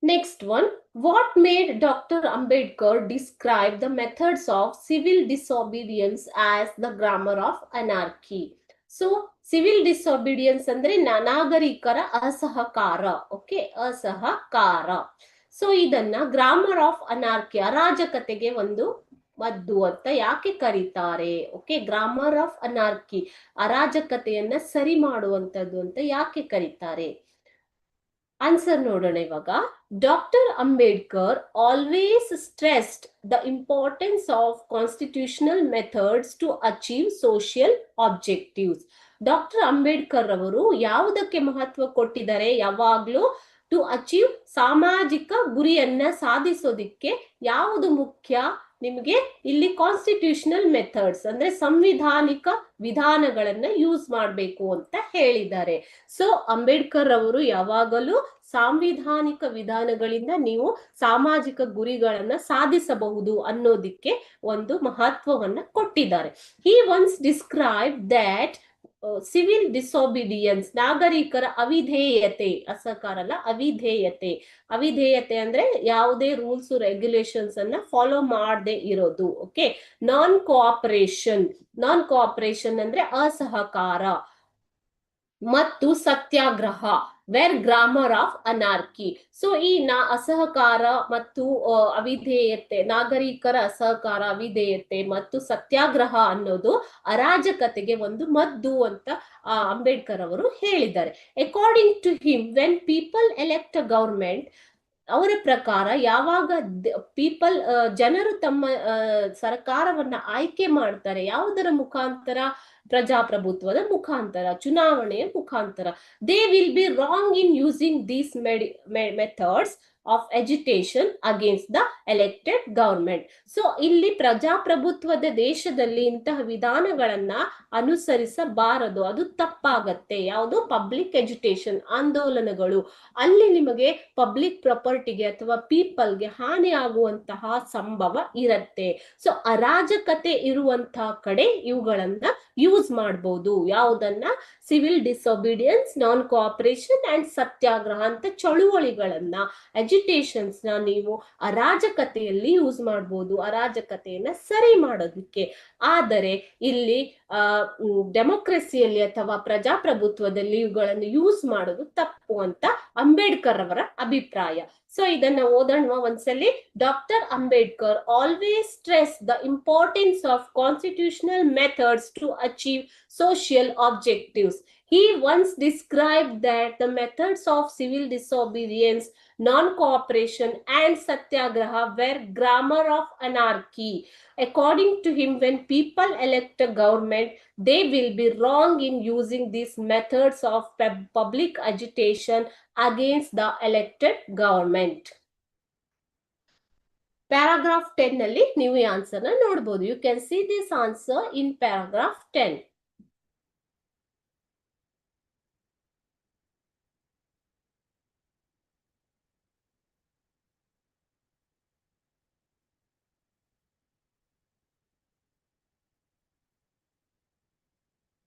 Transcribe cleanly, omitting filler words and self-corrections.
Next one, what made Dr. Ambedkar describe the methods of civil disobedience as the grammar of anarchy? So, civil disobedience ಅಂದ್ರೆ ನಾಗರಿಕರ ಅಸಹಕಾರ. Okay, ಅಸಹಕಾರ. So ಇದನ್ನ grammar of anarchy, ಅರಾಜಕತೆಗೆ ಒಂದು ಮದ್ದು ಅಂತ ಯಾಕೆ ಕರೀತಾರೆ? ಓಕೆ, ಗ್ರಾಮರ್ ಆಫ್ ಅನಾರ್ಕಿ, ಅರಾಜಕತೆಯನ್ನ ಸರಿ ಮಾಡುವಂತದ್ದು ಅಂತ ಯಾಕೆ ಕರೀತಾರೆ? ಆನ್ಸರ್ ನೋಡೋಣ ಇವಾಗ. Doctor Ambedkar always stressed the importance of constitutional methods to achieve social objectives. Doctor Ambedkar ಅವರು ಯಾವುದಕ್ಕೆ ಮಹತ್ವ ಕೊಟ್ಟಿದ್ದಾರೆ? ಯಾವಾಗ್ಲೂ ಟು ಅಚೀವ್, ಸಾಮಾಜಿಕ ಗುರಿಯನ್ನ ಸಾಧಿಸೋದಿಕ್ಕೆ ಯಾವುದು ಮುಖ್ಯ ನಿಮಗೆ? ಇಲ್ಲಿ ಕಾನ್ಸ್ಟಿಟ್ಯೂಷನಲ್ ಮೆಥಡ್ಸ್ ಅಂದ್ರೆ ಸಂವಿಧಾನಿಕ ವಿಧಾನಗಳನ್ನ ಯೂಸ್ ಮಾಡಬೇಕು ಅಂತ ಹೇಳಿದ್ದಾರೆ. ಸೊ ಅಂಬೇಡ್ಕರ್ ಅವರು ಯಾವಾಗಲೂ ಸಾಂವಿಧಾನಿಕ ವಿಧಾನಗಳಿಂದ ನೀವು ಸಾಮಾಜಿಕ ಗುರಿಗಳನ್ನ ಸಾಧಿಸಬಹುದು ಅನ್ನೋದಿಕ್ಕೆ ಒಂದು ಮಹತ್ವವನ್ನ ಕೊಟ್ಟಿದ್ದಾರೆ. He once describe that civil disobedience, ನಾಗರಿಕರ ಅವಿಧೇಯತೆ, ಅಸಹಕಾರ ಅಲ್ಲ, ಅವಿಧೇಯತೆ. ಅವಿಧೇಯತೆ ಅಂದ್ರೆ ಯಾವುದೇ ರೂಲ್ಸ್ ರೆಗ್ಯುಲೇಷನ್ಸ್ ಅನ್ನ ಫಾಲೋ ಮಾಡದೆ ಇರೋದು. Okay, non cooperation, non cooperation ಅಂದ್ರೆ ಅಸಹಕಾರ, ಮತ್ತು satyagraha were grammar of anarchy. So ಈ ಅಸಹಕಾರ ಮತ್ತು ಅವಿಧೇಯತೆ, ನಾಗರಿಕರ ಅಸಹಕಾರ, ಅವಿಧೇಯತೆ ಮತ್ತು ಸತ್ಯಾಗ್ರಹ ಅನ್ನೋದು ಅರಾಜಕತೆಗೆ ಒಂದು ಮದ್ದು ಅಂತ ಅಂಬೇಡ್ಕರ್ ಅವರು ಹೇಳಿದ್ದಾರೆ. According to him, when people elect a government, ಅವರ ಪ್ರಕಾರ ಯಾವಾಗ ಪೀಪಲ್, ಜನರು ತಮ್ಮ ಸರ್ಕಾರವನ್ನ ಆಯ್ಕೆ ಮಾಡ್ತಾರೆ, ಯಾವುದರ ಮುಖಾಂತರ? ಪ್ರಜಾಪ್ರಭುತ್ವದ ಮುಖಾಂತರ, ಚುನಾವಣೆಯ ಮುಖಾಂತರ. They will be wrong in using these methods of education against the elected government. So ಇಲ್ಲಿ ಪ್ರಜಾಪ್ರಭುತ್ವದ ದೇಶದಲ್ಲಿ ಇಂತಹ ವಿಧಾನಗಳನ್ನ ಅನುಸರಿಸಬಾರದು, ಅದು ತಪ್ಪಾಗತ್ತೆ. ಯಾವುದು? ಪಬ್ಲಿಕ್ ಎಜುಟೇಷನ್ ಆಂದೋಲನಗಳು, ಅಲ್ಲಿ ನಿಮಗೆ ಪಬ್ಲಿಕ್ ಪ್ರಾಪರ್ಟಿಗೆ ಅಥವಾ ಪೀಪಲ್ಗೆ ಹಾನಿ ಆಗುವಂತಹ ಸಂಭವ ಇರತ್ತೆ. ಸೊ ಅರಾಜಕತೆ ಇರುವಂತಹ ಕಡೆ ಇವುಗಳನ್ನ ಯೂಸ್ ಮಾಡಬಹುದು. ಯಾವುದನ್ನ? Civil disobedience, non cooperation and satyagraha ಅಂತ ಚಳುವಳಿಗಳನ್ನ, ಎಜುಟೇಷನ್ಸ್ ನ ನೀವು ಅರಾಜಕತೆಯಲ್ಲಿ ಯೂಸ್ ಮಾಡಬಹುದು, ಅರಾಜಕತೆಯನ್ನ ಸರಿ ಮಾಡೋದಕ್ಕೆ. ಆದರೆ ಇಲ್ಲಿ ಡೆಮೋಕ್ರಸಿಯಲ್ಲಿ ಅಥವಾ ಪ್ರಜಾಪ್ರಭುತ್ವದಲ್ಲಿ ಇವುಗಳನ್ನು ಯೂಸ್ ಮಾಡೋದು ತಪ್ಪು ಅಂತ ಅಂಬೇಡ್ಕರ್ ಅವರ ಅಭಿಪ್ರಾಯ. ಸೊ ಇದನ್ನ ಓದೋಣ ಒಂದ್ಸಲಿ. Doctor Ambedkar always stress the importance of constitutional methods to achieve social objectives. He once described that the methods of civil disobedience, non-cooperation and satyagraha were grammar of anarchy. According to him, when people elect a government, they will be wrong in using these methods of public agitation against the elected government. Paragraph 10 ನಲ್ಲಿ ನೀವು ಈ answer ನ ನೋಡಬಹುದು. You can see this answer in paragraph 10.